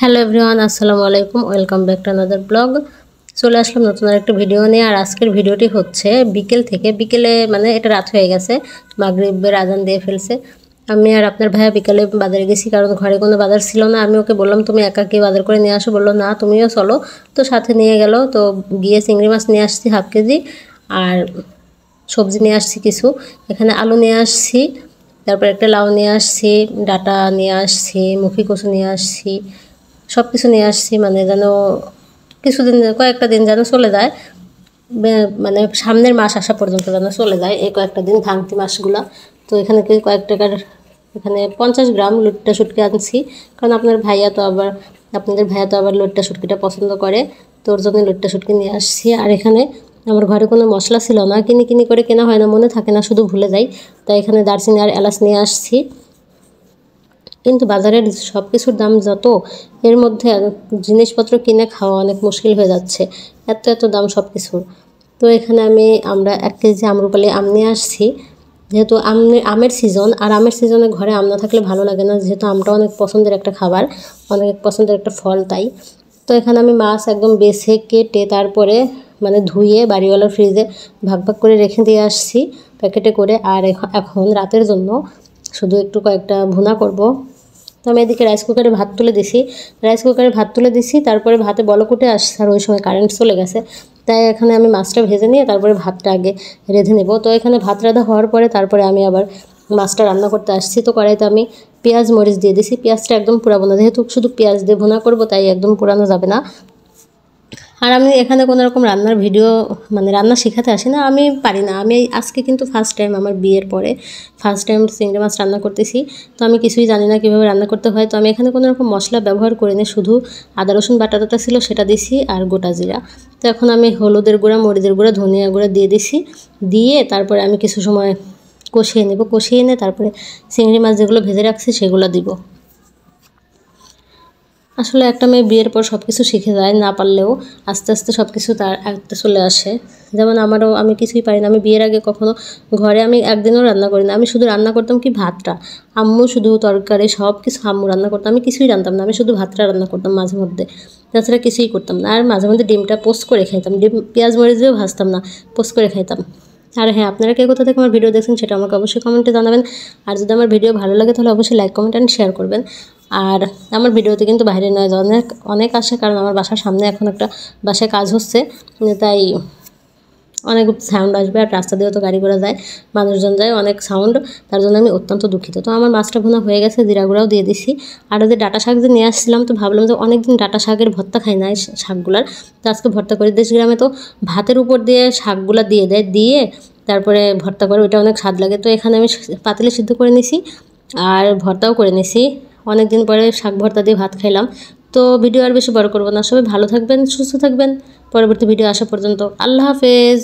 Hello everyone, আসসালামু আলাইকুম। Welcome back to another blog. চলে আসলাম নতুন একটা ভিডিও নিয়ে। আর আজকের ভিডিওটি হচ্ছে বিকেলে মানে এটা রাত হয়ে গেছে, মাগরিবের আজান দিয়ে ফেলছে। আমি আর আপনার ভাইয়া বিকেলে বাজারে গেছি, কারণ ঘরে কোনো বাজার ছিল না। আমি ওকে বললাম তুমি একা কি বাজার করে নিয়ে আসো, বললো না তুমিও চলো। তো সাথে নিয়ে গেল। তো গিয়ে চিংড়ি মাছ নিয়ে আসছি হাফ কেজি, আর সবজি নিয়ে আসছি কিছু। এখানে আলু নিয়ে আসছি, তারপর একটা লাউ নিয়ে আসছি, ডাটা নিয়ে আসছি, মুখি কচু নিয়ে আসছি, সব কিছু নিয়ে আসছি। মানে যেন কিছুদিন, কয়েকটা দিন যেন চলে যায়, মানে সামনের মাস আসা পর্যন্ত যেন চলে যায় এই কয়েকটা দিন, ভাঙতি মাসগুলা। তো এখানে কয়েক টাকার, এখানে 50 গ্রাম লুট্টা শুটকি আনছি, কারণ আপনাদের ভাইয়া তো আবার লুট্টা শুটকিটা পছন্দ করে। তো ওর জন্য লুট্টা শুটকি নিয়ে আসছি। আর এখানে আমার ঘরে কোনো মশলা ছিল না, কিনি করে কেনা হয় না, মনে থাকে না, শুধু ভুলে যাই। তাই এখানে দারচিনি আর এলাচ নিয়ে আসছি। কিন্তু বাজারের সব কিছুর দাম যত, এর মধ্যে জিনিসপত্র কিনে খাওয়া অনেক মুশকিল হয়ে যাচ্ছে, এত দাম সব কিছুর। তো এখানে আমরা 1 কেজি আম্রপালি আম নিয়ে আসছি, যেহেতু আমের সিজন। আর আমের সিজনে ঘরে আম না থাকলে ভালো লাগে না, যেহেতু আমটা অনেক পছন্দের একটা খাবার, অনেক পছন্দের একটা ফল। তাই তো এখানে আমি মাছ একদম বেছে কেটে তারপরে মানে ধুয়ে বাড়িওয়ালার ফ্রিজে ভাগ করে রেখে দিয়ে আসছি প্যাকেটে করে। আর এখন রাতের জন্য শুধু একটু কয়েকটা ভুনা করব। তো আমি এদিকে রাইস কুকারে ভাত তুলে দিছি, তারপরে ভাতে বলক উঠে আসছে, আর ওই সময় কারেন্ট চলে গেছে। তাই এখানে আমি মাছটা ভেজে নিয়ে তারপরে ভাতটা আগে রেঁধে নেব। তো এখানে ভাত রাঁধা হওয়ার পরে তারপরে আমি আবার মাছটা রান্না করতে আসছি। তো কড়াইতে আমি পেঁয়াজ মরিচ দিয়ে দিছি। পেঁয়াজটা একদম পুরাবো না, যেহেতু শুধু পেঁয়াজ দিয়ে ভুনা করবো, তাই একদম পুরানো যাবে না। আর আমি এখানে কোনো রকম রান্নার ভিডিও, মানে রান্না শেখাতে আসি না, আমি পারি না। আমি আজকে কিন্তু ফার্স্ট টাইম, আমার বিয়ের পরে ফার্স্ট টাইম চিংড়ি মাছ রান্না করতেছি। তো আমি কিছুই জানি না কীভাবে রান্না করতে হয়। তো আমি এখানে কোনো রকম মশলা ব্যবহার করিনি, শুধু আদা রসুন বাটা ছিল সেটা দিছি, আর গোটা জিরা। তো এখন আমি হলুদের গুঁড়া, মরিচের গুঁড়া, ধনিয়া গুঁড়া দিয়ে দিছি। দিয়ে তারপরে আমি কিছু সময় কষিয়ে নেব। কষিয়ে নিয়ে তারপরে চিংড়ি মাছ যেগুলো ভেজে রাখছি সেগুলো দিব। আসলে একটা মেয়ে বিয়ের পর সব কিছু শিখে যায়, না পারলেও আস্তে আস্তে সব কিছু তার আয়ত্তে চলে আসে। যেমন আমি কিছুই পারি না। আমি বিয়ের আগে কখনো ঘরে আমি একদিনও রান্না করি না। আমি শুধু রান্না করতাম কি ভাতটা, আম্মু শুধু তরকারি সব কিছু আম্মু রান্না করতাম, আমি কিছুই জানতাম না। আমি শুধু ভাতটা রান্না করতাম মাঝে মধ্যে, তাছাড়া কিছুই করতাম না। আর মাঝে মধ্যে ডিমটা পোস্ট করে খাইতাম, ডিম পেঁয়াজ মরিচ দিয়েও ভাজতাম না, পোস্ট করে খাইতাম। আর হ্যাঁ, আপনারা কে কোথা থেকে আমার ভিডিও দেখছেন সেটা আমাকে অবশ্যই কমেন্টে জানাবেন। আর যদি আমার ভিডিও ভালো লাগে তাহলে অবশ্যই লাইক, কমেন্ট অ্যান্ড শেয়ার করবেন। আর আমার ভিডিওতে কিন্তু বাইরে নয়, অনেক আসে, কারণ আমার বাসার সামনে এখন একটা বাসায় কাজ হচ্ছে, তাই অনেক সাউন্ড আসবে। আর রাস্তা দিয়েও তো গাড়ি ঘোড়া যায়, মানুষজন যায়, অনেক সাউন্ড, তার জন্য আমি অত্যন্ত দুঃখিত। তো আমার মাছটা ভুনা হয়ে গেছে, জিরা গুঁড়াও দিয়ে দিছি। আর যে ডাটা শাক যে নিয়ে আসছিলাম, তো ভাবলাম যে অনেকদিন ডাটা শাকের ভর্তা খাই না, এই শাকগুলার, তো আজকে ভর্তা করে। দেশ গ্রামে তো ভাতের উপর দিয়ে শাকগুলা দিয়ে দেয়, দিয়ে তারপরে ভর্তা করে, ওইটা অনেক স্বাদ লাগে। তো এখানে আমি পাতিলে সিদ্ধ করে নিছি আর ভর্তাও করে নিছি। অনেক দিন পরে শাক ভর্তা দিয়ে ভাত খাইলাম। তো ভিডিও আর বেশি বড় করবো না, সবাই ভালো থাকবেন, সুস্থ থাকবেন। পরবর্তী ভিডিও আসা পর্যন্ত আল্লাহ হাফেজ।